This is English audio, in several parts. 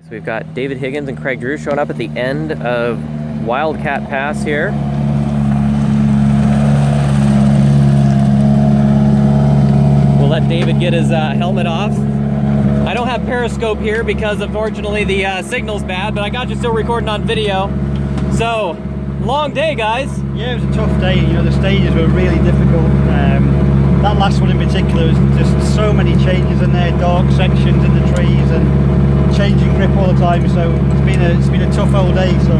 So we've got David Higgins and Craig Drew showing up at the end of Wildcat Pass here. We'll let David get his helmet off. I don't have Periscope here because unfortunately the signal's bad, but I got you still recording on video. So, long day, guys. Yeah, it was a tough day. You know, the stages were really difficult. That last one in particular was just so many changes in there, dark sections in the trees and changing grip all the time. So it's been a tough old day. So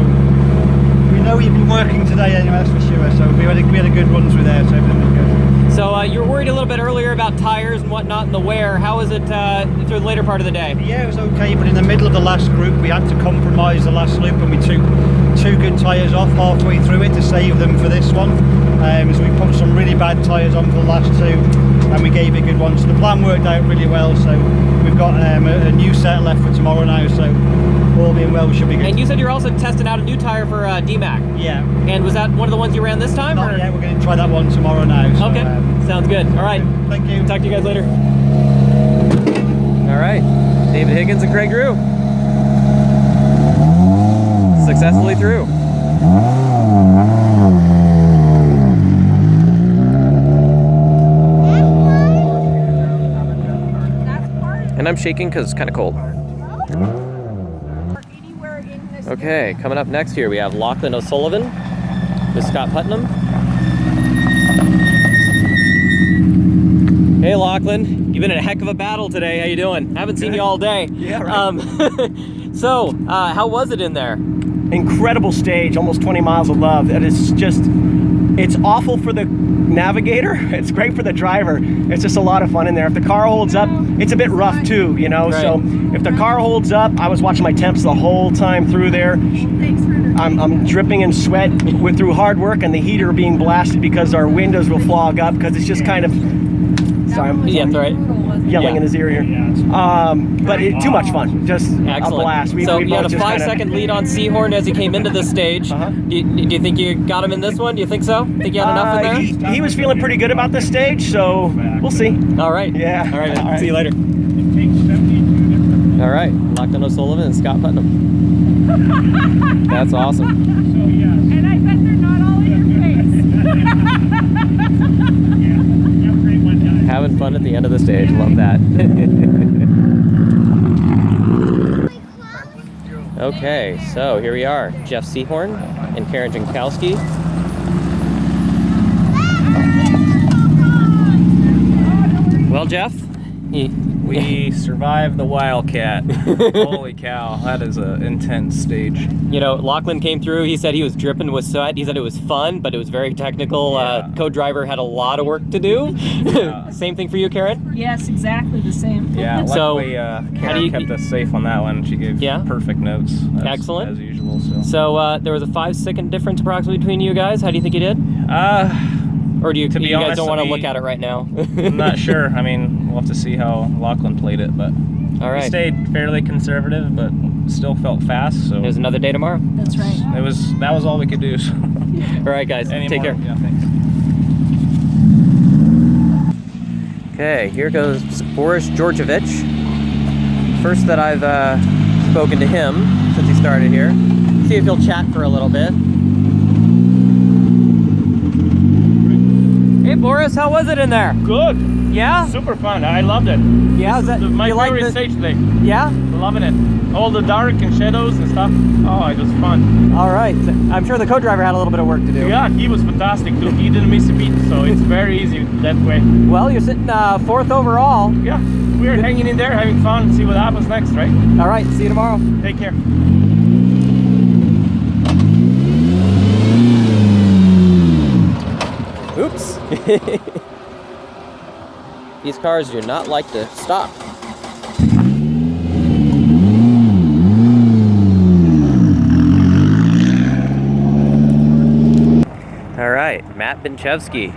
we know you've been working today anyway, that's for sure. So we had a good run through there, so everything was good. So you were worried a little bit earlier about tires and whatnot in the wear. How was it through the later part of the day? Yeah, it was okay, but in the middle of the last group we had to compromise the last loop and we took 2 good tyres off halfway through it to save them for this one. So we put some really bad tyres on for the last 2 and we gave it good ones. So the plan worked out really well, so we've got a new set left for tomorrow now, so all being well should be good. And you said you're also testing out a new tyre for DMAC. Yeah. And was that one of the ones you ran this time? Not yet, we're going to try that one tomorrow now. So, okay, sounds good. All right. Thank you. Talk to you guys later. All right, David Higgins and Craig Drew. Successfully through. And I'm shaking because it's kind of cold. Okay, coming up next here we have Lachlan O'Sullivan with Scott Putnam. Hey Lachlan, you've been in a heck of a battle today. How you doing? I haven't seen you all day. Yeah, right. So, how was it in there? Incredible stage, almost 20 miles of love. That is just, it's awful for the navigator. It's great for the driver. It's just a lot of fun in there. If the car holds up, it's a bit rough too, you know. Right. So if the car holds up, I was watching my temps the whole time through there. I'm dripping in sweat through hard work and the heater being blasted because our windows will fog up because it's just kind of, sorry, I'm yelling in his ear here. But too much fun, just excellent. A blast. So you had a 5-second lead on Seahorn as he came into the stage. Do you think you got him in this one? Do you think so? Think you had enough in there? He was feeling pretty good about this stage, so we'll see. All right. Yeah. All right. All right. See you later. All right. Lachlan O'Sullivan and Scott Putnam. That's awesome. And I bet they're not all in your face. Having fun at the end of the stage. Love that. Okay, so here we are. Jeff Seahorn and Karen Jankowski. Well, Jeff, we survived the Wildcat. Holy cow, that is an intense stage. You know, Lachlan came through. He said he was dripping with sweat. He said it was fun, but it was very technical. Yeah. Co-driver had a lot of work to do. Yeah. Same thing for you, Karen? Yes, exactly the same. Yeah, luckily Karen kept us safe on that one. She gave perfect notes. Excellent. As usual. So there was a 5-second difference approximately between you guys. How do you think you did? Or do you, to be you honest, guys don't want to look at it right now? I'm not sure. I mean, we'll have to see how Lachlan played it, but all right. We stayed fairly conservative, but still felt fast. So there's another day tomorrow. That's right. That was all we could do. So. All right, guys. Take care. Yeah, thanks. Okay, here goes Boris Georgievich. First that I've spoken to him since he started here. See if he'll chat for a little bit. Hey Boris, how was it in there? Good. Yeah? Super fun. I loved it. Yeah, is that my favorite stage today. Yeah? Loving it. All the dark and shadows and stuff. Oh, it was fun. All right. I'm sure the co-driver had a little bit of work to do. Yeah, he was fantastic too. He didn't miss a beat, so it's very easy that way. Well, you're sitting 4th overall. Yeah, we're hanging in there, having fun, see what happens next, right? All right, see you tomorrow. Take care. Oops. These cars do not like to stop. All right, Matt Benchevsky.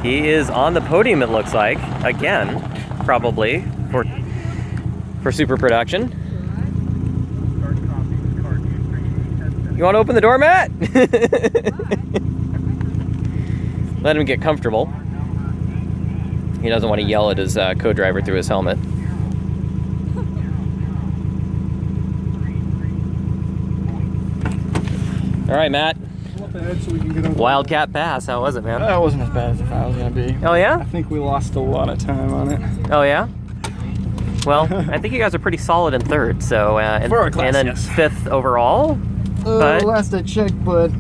He is on the podium, it looks like, again, probably, for Super Production. You want to open the door, Matt? Let him get comfortable. He doesn't want to yell at his co-driver through his helmet. All right, Matt. So we can get over Wildcat Pass. How was it, man? That wasn't as bad as I thought it was gonna be. Oh yeah? I think we lost a lot of time on it. Oh yeah? Well, I think you guys are pretty solid in third, so For our class, and then yes. fifth overall. But Last I checked, but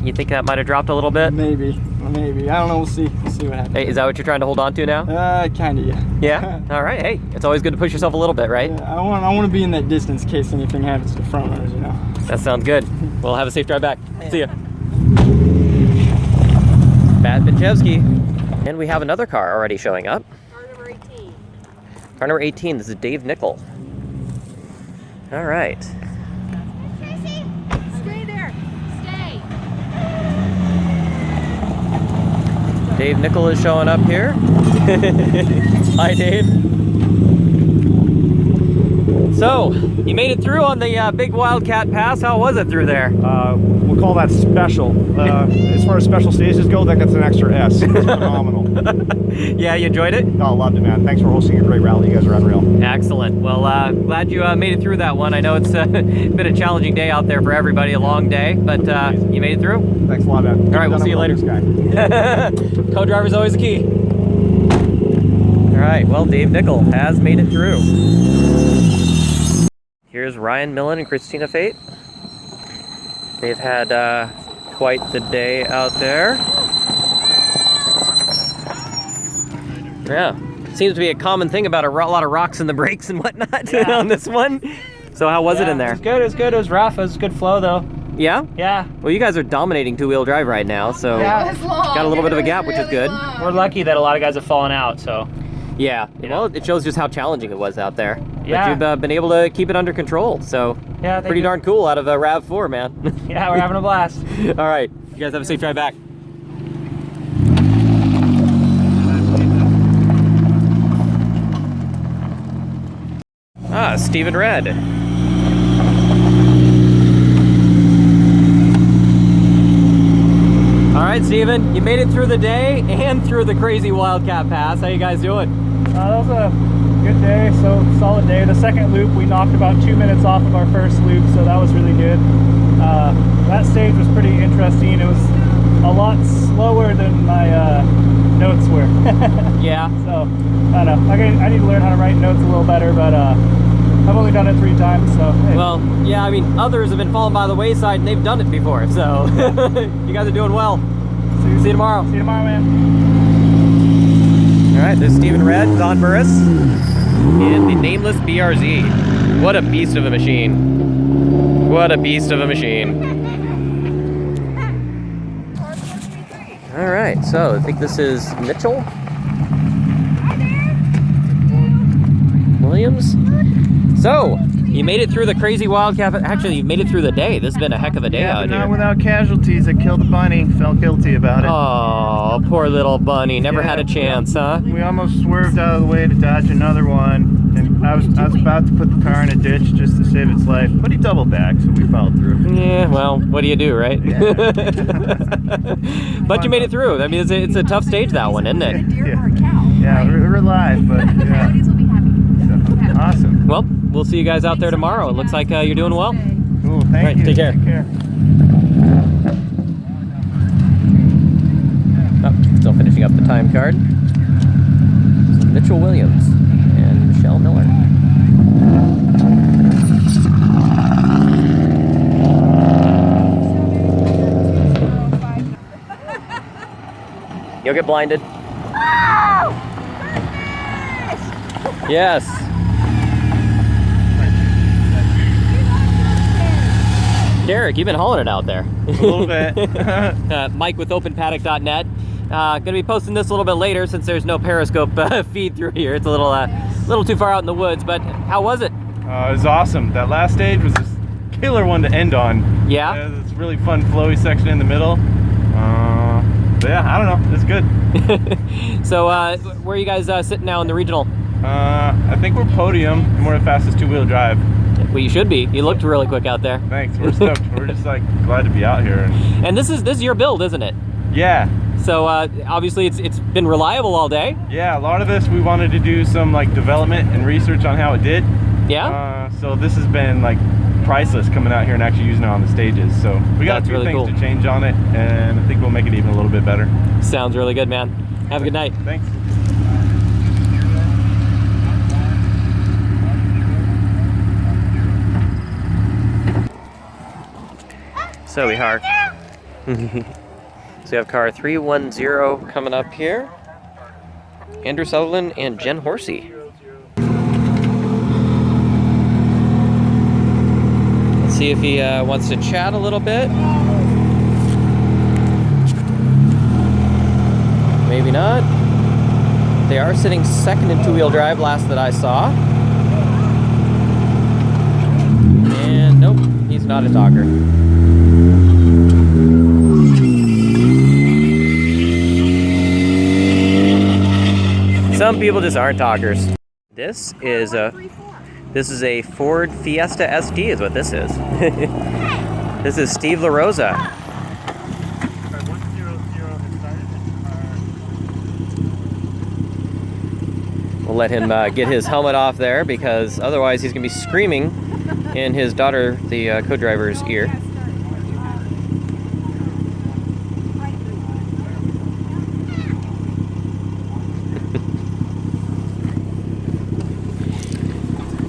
you think that might have dropped a little bit? maybe. I don't know. We'll see. We'll see what happens. Hey, is that what you're trying to hold on to now? Kinda, yeah. Yeah. All right. Hey, it's always good to push yourself a little bit, right? Yeah, I want to be in that distance in case anything happens to the front runners, you know. That sounds good. Well, have a safe drive back. See ya. Matt Vinchevsky. And we have another car already showing up. Car number 18. Car number 18. This is Dave Nickel. All right. Tracy, stay there. Stay. Dave Nickel is showing up here. Hi, Dave. So, you made it through on the big Wildcat Pass. How was it through there? We'll call that special. As far as special stages go, that gets an extra S. It's phenomenal. Yeah, you enjoyed it? Oh, loved it, man. Thanks for hosting a great rally. You guys are unreal. Excellent. Well, glad you made it through that one. I know it's been a challenging day out there for everybody, a long day, but you made it through. Thanks a lot, man. All right, we'll see you later. Co-driver's always the key. All right, well, Dave Nickel has made it through. Here's Ryan Millen and Christina Fate. They've had quite the day out there. Yeah, seems to be a common thing about a lot of rocks in the brakes and whatnot on this one. So how was it in there? It was good. It was good. It was rough. It was good flow though. Yeah? Yeah. Well, you guys are dominating two-wheel drive right now, so Yeah. got a little bit of a gap, which is good. We're lucky that a lot of guys have fallen out. So. Yeah, well, it shows just how challenging it was out there. Yeah. But you've been able to keep it under control, so Yeah. pretty darn cool out of a RAV4, man. Yeah, we're having a blast. All right, you guys have a safe drive back. Ah, Stephen Red. All right, Stephen, you made it through the day and through the crazy Wildcat Pass. How you guys doing? That was a good day, so solid day. The second loop, we knocked about 2 minutes off of our first loop, so that was really good. That stage was pretty interesting. It was a lot slower than my notes were. Yeah. So, I don't know. I need to learn how to write notes a little better, but I've only done it 3 times, so hey. Well, yeah, I mean, others have been falling by the wayside and they've done it before, so you guys are doing well. See you tomorrow. See you tomorrow, man. All right, there's Stephen Red, Don Burris, and the nameless BRZ. What a beast of a machine. What a beast of a machine. All right, so I think this is Mitchell. Williams. So, you made it through the crazy Wildcat. Actually, you made it through the day. This has been a heck of a day out here. Not without casualties. I killed a bunny. Felt guilty about it. Oh, poor little bunny. Never had a chance, huh? We almost swerved out of the way to dodge another one, and I was about to put the car in a ditch just to save its life, but he doubled back, so we followed through. Yeah, well, what do you do, right? Yeah. But you made it through. I mean, it's a tough stage, that one, isn't it? Yeah, we're live, but yeah. So, awesome. Well, we'll see you guys out there tomorrow. It looks like you're doing well. Cool. Thank Right, you. take care. Take care. Oh, still finishing up the time card. So Mitchell Williams and Michelle Miller. You'll get blinded. Yes. Derek, you've been hauling it out there. A little bit. Mike with openpaddock.net. Gonna be posting this a little bit later since there's no Periscope feed through here. It's a little too far out in the woods, but how was it? It was awesome. That last stage was a killer one to end on. Yeah? It's a really fun flowy section in the middle. But yeah, I don't know. It's good. So where are you guys sitting now in the regional? I think we're podium and we're the fastest two-wheel drive. Well, you should be. You looked really quick out there. Thanks. We're stoked. We're just like glad to be out here. And this is your build, isn't it? Yeah. So obviously it's been reliable all day. Yeah, a lot of this we wanted to do some like development and research on how it did. Yeah. So this has been like priceless coming out here and actually using it on the stages. So we got That's a few really things cool. to change on it, and I think we'll make it even a little bit better. Sounds really good, man. Have a good night. Thanks. So we are. So we have car 310 coming up here. Andrew Sutherland and Jen Horsey. Let's see if he wants to chat a little bit. Maybe not. They are sitting second in two-wheel drive, last that I saw. And nope, he's not a talker. Some people just aren't talkers. This is a Ford Fiesta ST is what this is. This is Steve LaRosa. We'll let him get his helmet off there because otherwise he's gonna be screaming in his daughter, the co-driver's ear.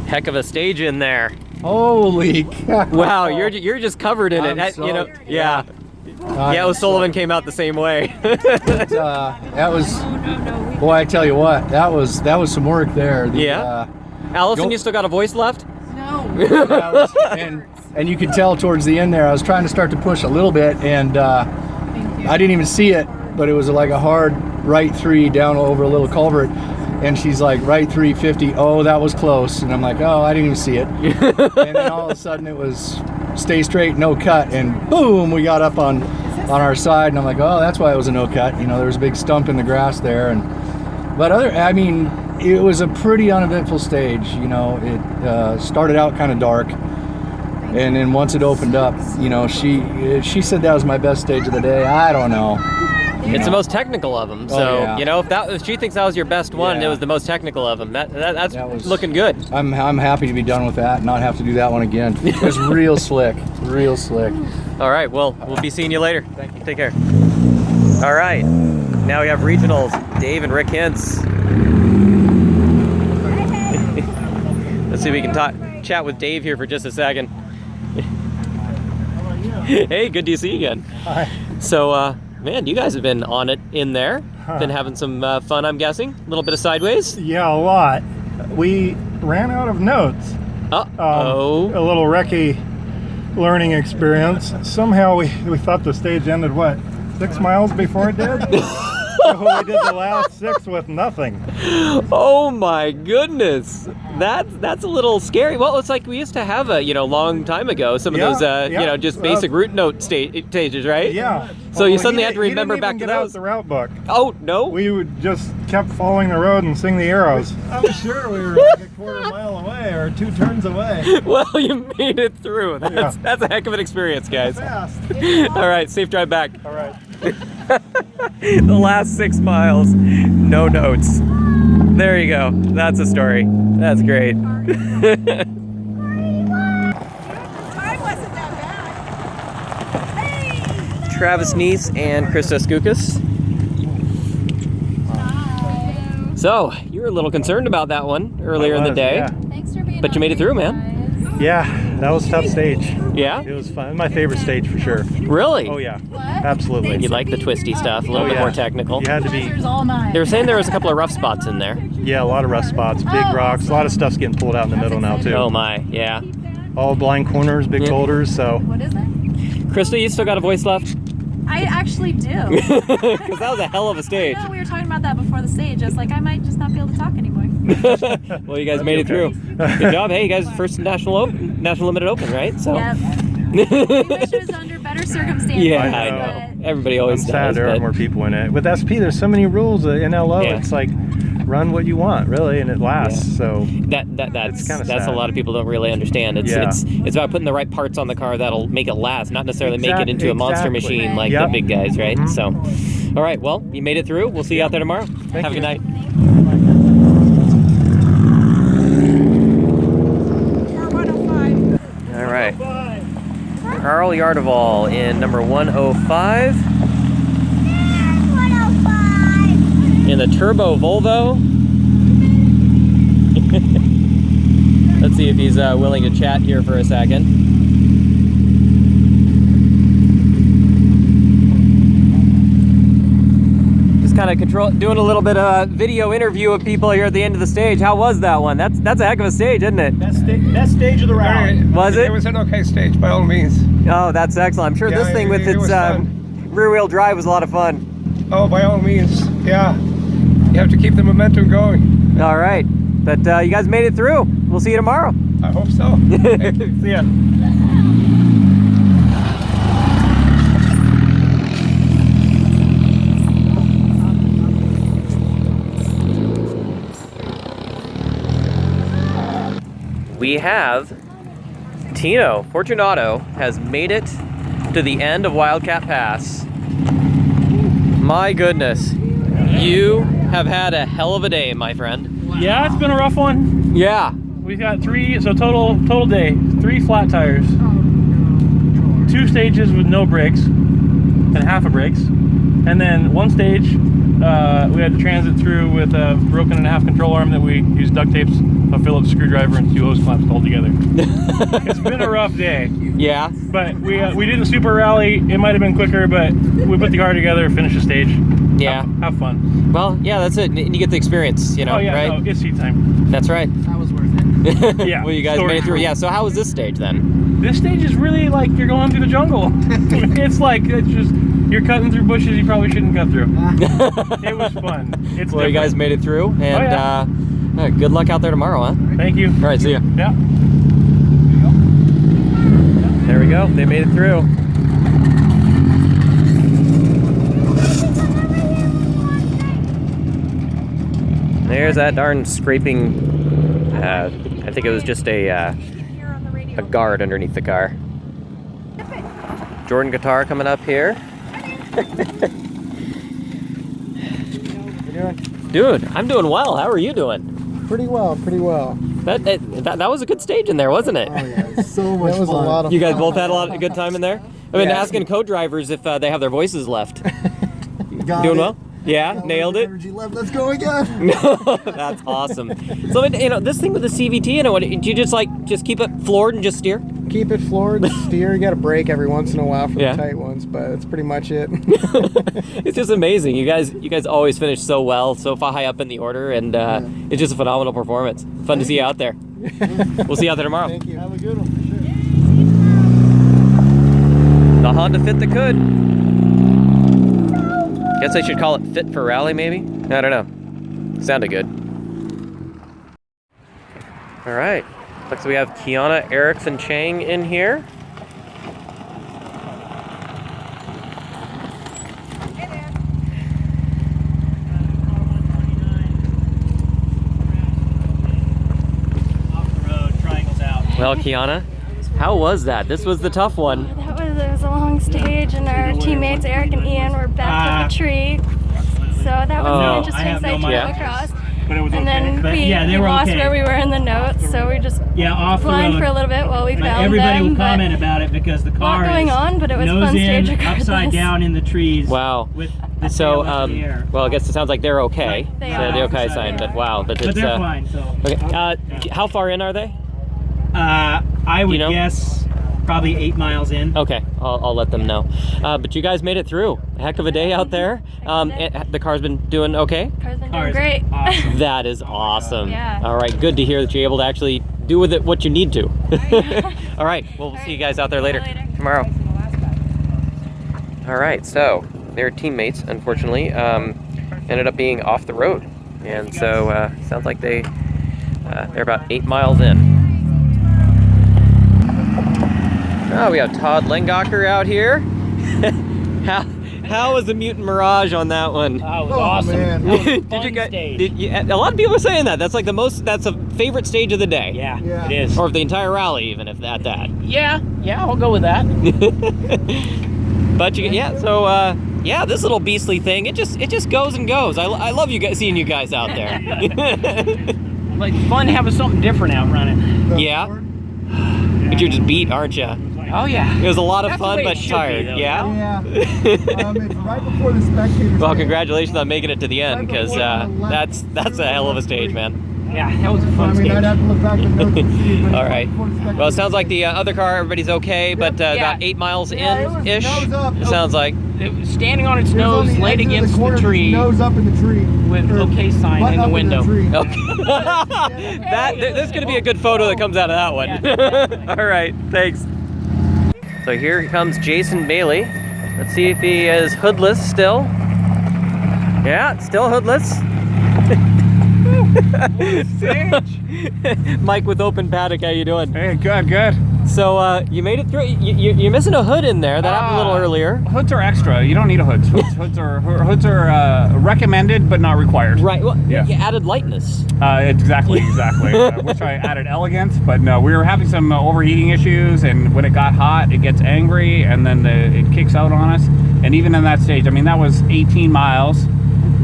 Heck of a stage in there. Holy cow. Wow, you're just covered in it. I'm You know, so- yeah. Yeah, O'Sullivan came out the same way. That was, boy, I tell you what, that was some work there. Yeah. Allison, go- you still got a voice left? and you could tell towards the end there, I was trying to start to push a little bit, and I didn't even see it, but it was like a hard right three down over a little culvert. And she's like, right 350, oh, that was close. And I'm like, oh, I didn't even see it. And then all of a sudden it was stay straight, no cut. And boom, we got up on our side. And I'm like, oh, that's why it was a no cut. You know, there was a big stump in the grass there. But I mean, it was a pretty uneventful stage. You know, it started out kind of dark. And then once it opened up, you know, she said that was my best stage of the day. I don't know. It's the most technical of them. So, yeah. you know, if she thinks that was your best one, Yeah. it was the most technical of them. That's That was- looking good. I'm happy to be done with that and not have to do that one again. It was real slick, real slick. All right, well, we'll be seeing you later. Thank you. Take care. All right, now we have regionals, Dave and Rick Hintz. Let's see if we can chat with Dave here for just a second. Hey, good to see you again. Hi. So, man, you guys have been on it in there. Been having some fun, I'm guessing. A little bit of sideways. Yeah, a lot. We ran out of notes. Uh-oh. A little recce learning experience. Somehow we thought the stage ended, what, 6 miles before it did? So we did the last 6 with nothing. Oh my goodness, that's a little scary. Well, it's like we used to have a long time ago. Some of those just basic route note stages, right? Yeah. So you suddenly had to remember back to get out those. the route book. Oh no. We would just kept following the road and sing the arrows. I was sure we were like a quarter mile away or 2 turns away. Well, you made it through. That's a heck of an experience, guys. Fast. All right, safe drive back. All right. The last 6 miles, no notes. There you go. That's a story. That's great. Travis Neese and Krista Skoukas. So, you were a little concerned about that one earlier in the day. Yeah. But you made it through, man. Yeah, that was a tough stage. Yeah? It was fun. My favorite stage for sure. Really? Oh yeah, absolutely. You like the twisty stuff, a little bit more technical. You had to be. They were saying there was a couple of rough spots in there. Yeah, a lot of rough spots, big rocks, a lot of stuff's getting pulled out in the middle now too. Oh my, yeah. All blind corners, big boulders, so. What is it? Krista, you still got a voice left? I actually do. Because that was a hell of a stage. No, we were talking about that before the stage. I was like, I might just not be able to talk anymore. Well, you guys made it through. Good job. Hey, you guys, first National Limited Open, right? So. Yep. We wish it was under better circumstances. Yeah, I know. Everybody always I'm sad does. there aren't more people in it. With SP, there's so many rules in LO. Yeah. It's like run what you want, really, and it lasts. So that's kinda a sad. lot of people don't really understand. It's it's about putting the right parts on the car that'll make it last, not necessarily make it into a monster Exactly. machine like the big guys, right? So, all right. Well, you made it through. We'll see you out there tomorrow. Have a good night. All right. right. Carl Yardeval in number 105. In the turbo Volvo. Let's see if he's willing to chat here for a second. Just kind of doing a little bit of video interview of people here at the end of the stage. How was that one? That's a heck of a stage, isn't it? Best stage of the round. Was it? It was an okay stage, by all means. Oh, that's excellent. I'm sure this thing with its rear-wheel drive was a lot of fun. Oh, by all means, yeah. You have to keep the momentum going. All right, but you guys made it through. We'll see you tomorrow. I hope so. See ya. We have Tino Fortunato has made it to the end of Wildcat Pass. My goodness, you have had a hell of a day, my friend. Yeah, it's been a rough one. Yeah. We've got total day, 3 flat tires, 2 stages with no brakes and half a brakes, and then 1 stage we had to transit through with a broken and a half control arm that we used duct tapes, a Phillips screwdriver, and 2 hose clamps to hold together. It's been a rough day. Yeah. But we didn't super rally. It might have been quicker, but we put the car together, finished the stage. Yeah. Have fun. Well, yeah, that's it. And you get the experience, you know, oh, yeah, right? No, it's seat time. That's right. That was worth it. Yeah. Well, you guys made it through. Yeah, so how was this stage then? This stage is really like you're going through the jungle. It's just, you're cutting through bushes you probably shouldn't cut through. It was fun. It's well, you guys made it through, and good luck out there tomorrow, huh? Thank you. All right, see ya. Yeah. There we go. They made it through. There's that darn scraping. I think it was just a guard underneath the car. Jordan Guitar coming up here. Dude, I'm doing well. How are you doing? Pretty well, pretty well. That was a good stage in there, wasn't it? Oh yeah, so much fun. A lot of you guys both had a lot of good time in there? I've been asking co-drivers if they have their voices left. Doing well? Yeah, nailed it. Energy left. Let's go again. That's awesome. So, you know, this thing with the CVT, you know, do you just keep it floored and just steer? Keep it floored, steer. You got to brake every once in a while for the tight ones, but that's pretty much it. It's just amazing. You guys always finish so well, so high up in the order, and it's just a phenomenal performance. Fun to see you out there. We'll see you out there tomorrow. Thank you. Have a good one for sure. The Honda Fit that could. Guess I should call it Fit for Rally, maybe? I don't know. Sounded good. All right. Looks like we have Kiana Erickson Chang in here. Hey there. Off the road, triangles out. Well, Kiana, how was that? This was the tough one. It was a long stage, and our teammates Eric and Ian were back to the tree. So that was an interesting sight to go across. But it was and then we were lost okay. where we were in the notes, so we just off the flying road. for a little bit while we found Everybody them. will comment about it because the car lot going on, but it was a nose fun stage in, regardless. upside down in the trees. Wow. With the So, tail up in the air. well, I guess it sounds like they're okay. They So are. the okay sign, but wow. But But it's, they're fine. So okay. How far in are they? I would guess probably 8 miles in. Okay, I'll let them know. But you guys made it through. A heck of a day out there. The car's been doing okay? Car's been doing great. Awesome. That is awesome. Yeah. All right, good to hear that you're able to actually do with it what you need to. All right, well, we'll see you guys out there later. Tomorrow. All right, so their teammates, unfortunately, ended up being off the road. And so sounds like they're about 8 miles in. Oh, we have Todd Lengacher out here. How was the Mutant Mirage on that one? Oh, it was awesome. Man. Did you guys? A lot of people are saying that. That's like that's a favorite stage of the day. Yeah, Yeah. it is. Or of the entire rally, even if that. Yeah, I'll go with that. But this little beastly thing, it just goes and goes. I love you guys, seeing you guys out there. Like fun having something different out running. Yeah. But you're just beat, aren't you? Oh yeah. It was a lot of That's the fun, way it but should tired. be, though, Yeah. It's right before the spectators. Well, congratulations on making it to the end, because that's a hell of a stage, man. Yeah, that was a fun stage. I'd have to look back at the notes and see, but All right. Well, it sounds like the other car, everybody's okay, but about 8 miles in-ish, it sounds like. It was standing on its nose, laid against the tree. Nose up in the tree. With okay sign in the window. Okay. There's going to be a good photo that comes out of that one. All right, thanks. So here comes Jason Bailey. Let's see if he is hoodless still. Yeah, still hoodless. Mike with open paddock, how you doing? Hey, good. So you made it through. You're missing a hood in there. That happened a little earlier. Hoods are extra. You don't need a hood. Hoods are recommended but not required. Right. Well, yeah. You added lightness. Exactly. Wish I added elegance, but no. We were having some overheating issues, and when it got hot, it gets angry, and then it kicks out on us. And even in that stage, I mean, that was 18 miles.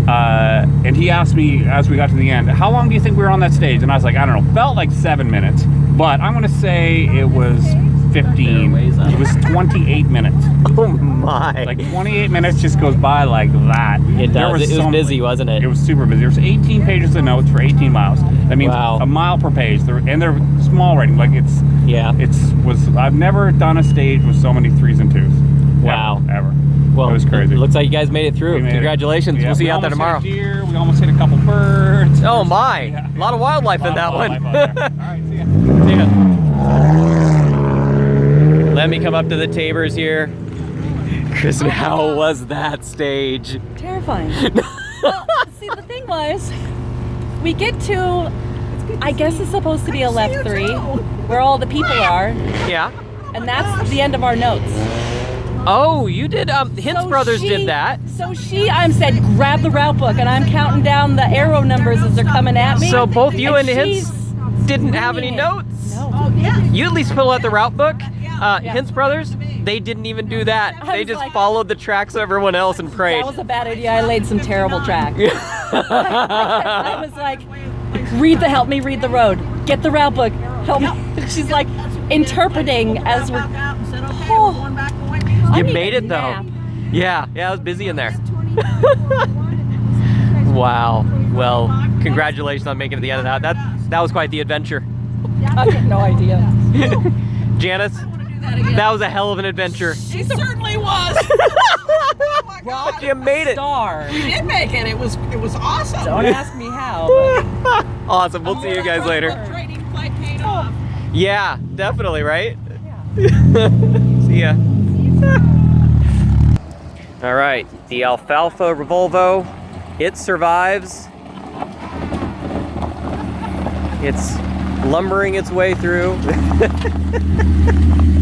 And he asked me as we got to the end, how long do you think we were on that stage? And I was like, I don't know, felt like 7 minutes, but I'm gonna say it was 15. It was 28 minutes. Oh my. Like 28 minutes just goes by like that. It does. It was busy, wasn't it? It was super busy. There was 18 pages of notes for 18 miles. That means a mile per page. And they're small writing. Like I've never done a stage with so many 3s and 2s. Wow. Ever. Well, it was crazy. It looks like you guys made it through. Congratulations. Yeah, we'll see you out there tomorrow. We almost hit a deer. We almost hit a couple birds. Oh my. Yeah. A lot of wildlife in that one. All right, see ya. See ya. Let me come up to the Tabors here. Kristen, how was that stage? Terrifying. Well, see, the thing was, we get to, I guess it's supposed to be a left 3, where all the people are. Yeah. And that's the end of our notes. Oh, you did, Hintz Brothers did that. So I'm said, grab the route book, and I'm counting down the arrow numbers as they're coming at me. So both you and Hintz didn't have any notes? No. You at least pull out the route book. Hintz Brothers, they didn't even do that. They just followed the tracks of everyone else and prayed. That was a bad idea. I laid some terrible tracks. I was like, help me read the road. Get the route book. Help me. She's like interpreting as we're. You made it though. Yeah, I was busy in there. Wow. Well, congratulations on making it to the end of that. That was quite the adventure. I had no idea. Janice, that was a hell of an adventure. She certainly was. But you made it. We did make it. It was awesome. Don't ask me how. But... Awesome. We'll see you guys later. Trading flight paid off. Yeah, definitely, right? See ya. All right, the Alfalfa Revolvo, it survives. It's lumbering its way through.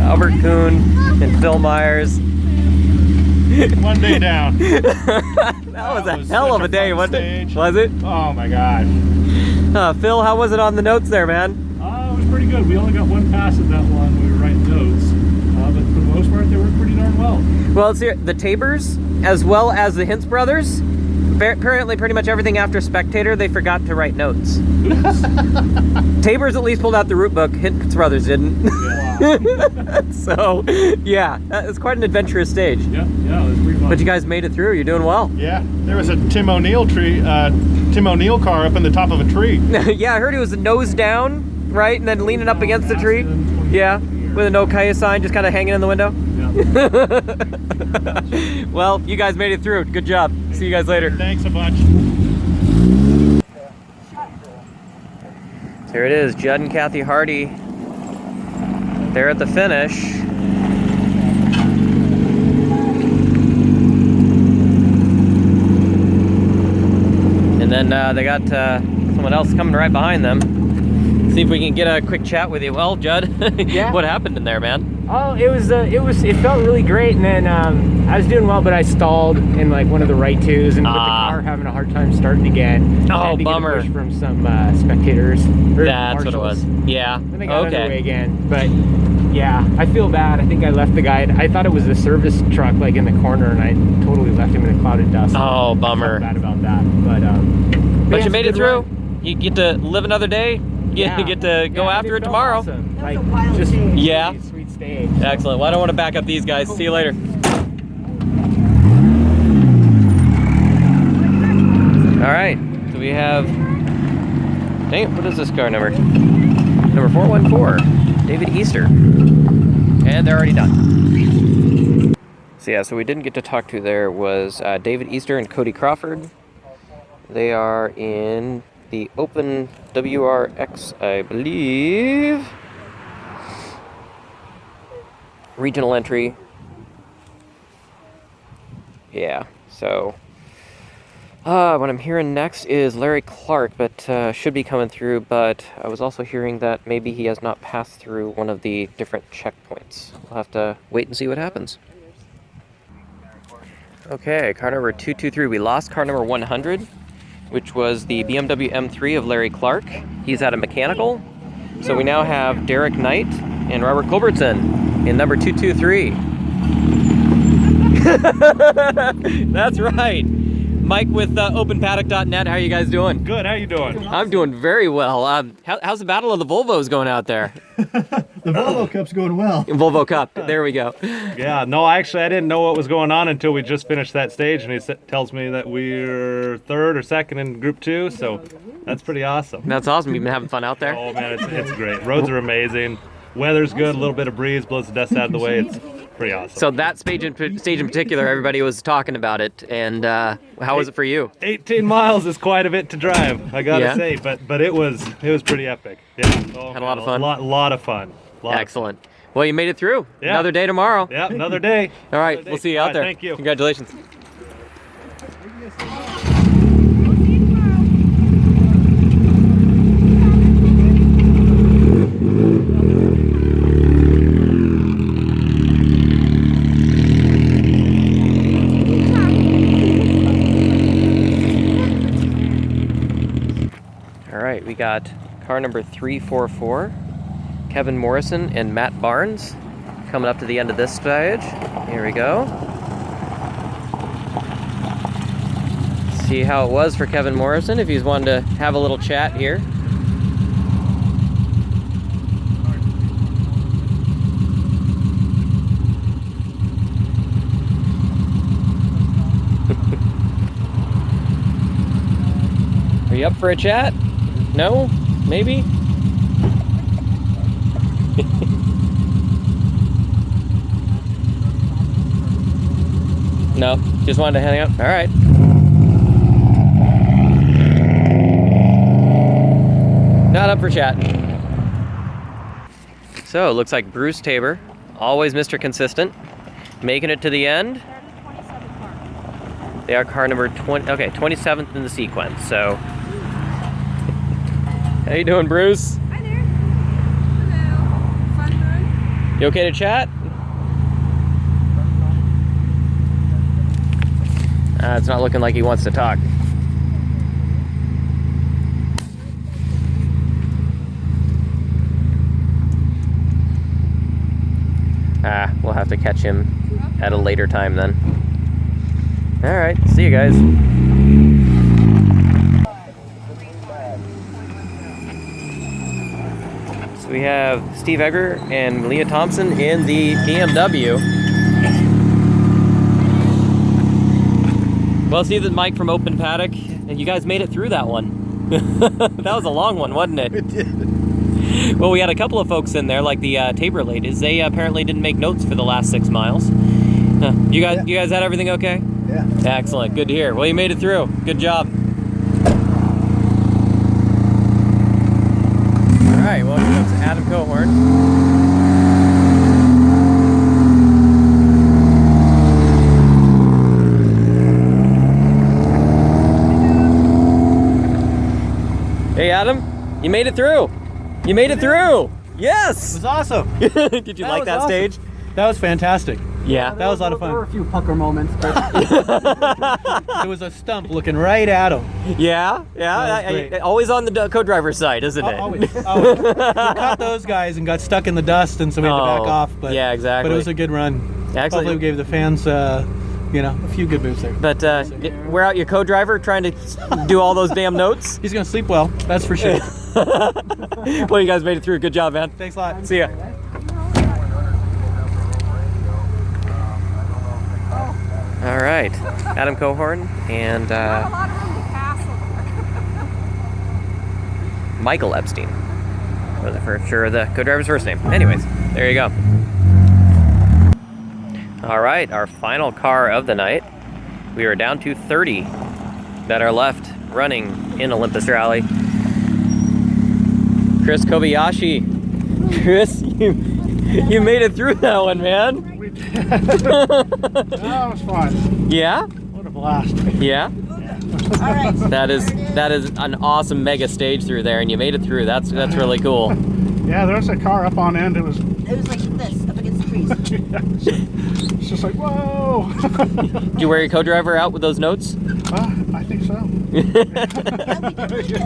Albert Kuhn and Phil Myers. One day down. that was a hell of a day, wasn't it? Was it? Oh my gosh. Phil, how was it on the notes there, man? It was pretty good. We only got one pass at that one. We were writing notes. But for the most part, they worked pretty darn well. Well, it's here, the Tabors, as well as the Hintz Brothers, apparently pretty much everything after Spectator, they forgot to write notes. Tabors at least pulled out the route book, Hintz Brothers didn't. Yeah. So, yeah, it's quite an adventurous stage. Yeah, it was pretty fun. But you guys made it through, you're doing well. Yeah, there was a Tim O'Neill car up in the top of a tree. Yeah, I heard he was nose down, right, and then leaning up against the tree. Yeah, with a no Kaya sign just kind of hanging in the window. Yeah. Well, you guys made it through. Good job. See you guys later. Thanks a bunch. Here it is, Judd and Kathy Hardy. They're at the finish. And then they got someone else coming right behind them. See if we can get a quick chat with you. Well, Judd, Yeah. What happened in there, man? Oh, it felt really great, and then I was doing well, but I stalled in like one of the right twos, and with the car having a hard time starting again. Oh, I had to bummer. Get a push from some spectators. That's what it was. Yeah. Then I got underway again, but yeah, I feel bad. I think I left the guy. I thought it was a service truck like in the corner, and I totally left him in a cloud of dust. Oh, bummer. I felt bad about that, but But yeah, you made it it's a good through. run. You get to live another day. Get get to go after it tomorrow. Awesome. Like, just Yeah. really sweet stage. Excellent. Well, I don't want to back up these guys. See you later. All right. So we have. Dang it! What is this car number? Number 414. David Easter. And they're already done. So yeah. So we didn't get to talk to there was David Easter and Cody Crawford. They are in the Open WRX, I believe. Regional entry. Yeah, so what I'm hearing next is Larry Clark, but should be coming through, but I was also hearing that maybe he has not passed through one of the different checkpoints. We'll have to wait and see what happens. Okay, car number 223. We lost car number 100, which was the BMW M3 of Larry Clark. He's at a mechanical. So we now have Derek Knight and Robert Culbertson in number 223. That's right. Mike with openpaddock.net. How are you guys doing? Good. How you doing? I'm doing very well. How's the battle of the Volvos going out there? The Volvo Cup's going well. Volvo Cup. There we go. Yeah. No, actually, I didn't know what was going on until we just finished that stage, and he tells me that we're third or second in Group 2. So that's pretty awesome. That's awesome. You've been having fun out there? Oh man, it's great. Roads are amazing. Weather's good. A little bit of breeze blows the dust out of the way. It's pretty awesome. So that stage in particular, everybody was talking about it, and how was it for you? 18 miles is quite a bit to drive, I gotta say, but it was pretty epic. Yeah, had a lot of fun. Lot of fun. Excellent. Well, you made it through. Yeah. Another day tomorrow. Yeah, another day. All right, we'll see you out there. Thank you. Congratulations. We got car number 344, Kevin Morrison and Matt Barnes, coming up to the end of this stage. Here we go. See how it was for Kevin Morrison, if he's wanted to have a little chat here. Are you up for a chat? No? Maybe? No? Just wanted to hang out? Alright. Not up for chat. So, it looks like Bruce Tabor, always Mr. Consistent, making it to the end. They are car number 27th in the sequence, so... How you doing, Bruce? Hi there. Hello. Fun run. You okay to chat? It's not looking like he wants to talk. We'll have to catch him at a later time then. All right, see you guys. We have Steve Egger and Leah Thompson in the BMW. Well, Steve and Mike from Open Paddock, and you guys made it through that one. That was a long one, wasn't it? It did. Well, we had a couple of folks in there, like the Tabor ladies. They apparently didn't make notes for the last 6 miles. You guys had everything okay? Yeah. Excellent. Good to hear. Well, you made it through. Good job. All right. Well, here comes Adam Cohorn. Hey, Adam. You made it through. You made it through. Yes. It was awesome. Did you like that stage? That was fantastic. Yeah. That was a lot of fun. There were a few pucker moments, but There was a stump looking right at him. Yeah, always on the co-driver's side, isn't it? Always. We caught those guys and got stuck in the dust, and so we had to back off. But yeah, exactly. But it was a good run. Excellent. Hopefully, we gave the fans, a few good moves there. But wear out your co-driver trying to do all those damn notes. He's gonna sleep well, that's for sure. Well, you guys made it through. Good job, man. Thanks a lot. See ya. All right, Adam Cohorn and Michael Epstein. Was it for sure the co-driver's first name? Anyways, there you go. All right, our final car of the night. We are down to 30 that are left running in Olympus Rally. Chris Kobayashi. Chris, you made it through that one, man. We did. That was fun. Yeah? What a blast. Yeah? That is an awesome mega stage through there, and you made it through. That's really cool. Yeah, there was a car up on end. It was like this, up against the trees. It's just like, whoa. Do you wear your co-driver out with those notes? I think so.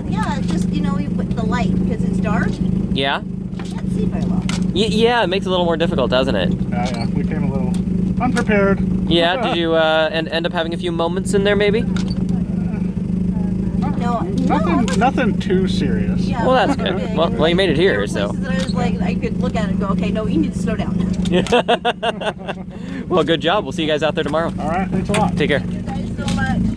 Yeah, it's just, you know, with the light, because it's dark. Yeah? I can't see very well. Yeah, it makes it a little more difficult, doesn't it? Yeah, we came a little unprepared. Yeah, did you end up having a few moments in there, maybe? Nothing too serious. Yeah, well, that's good. Well, you made it here, so. That I was like, I could look at it and go, okay, no, you need to slow down. Well, good job. We'll see you guys out there tomorrow. All right, thanks a lot. Take care. Thank you guys so much.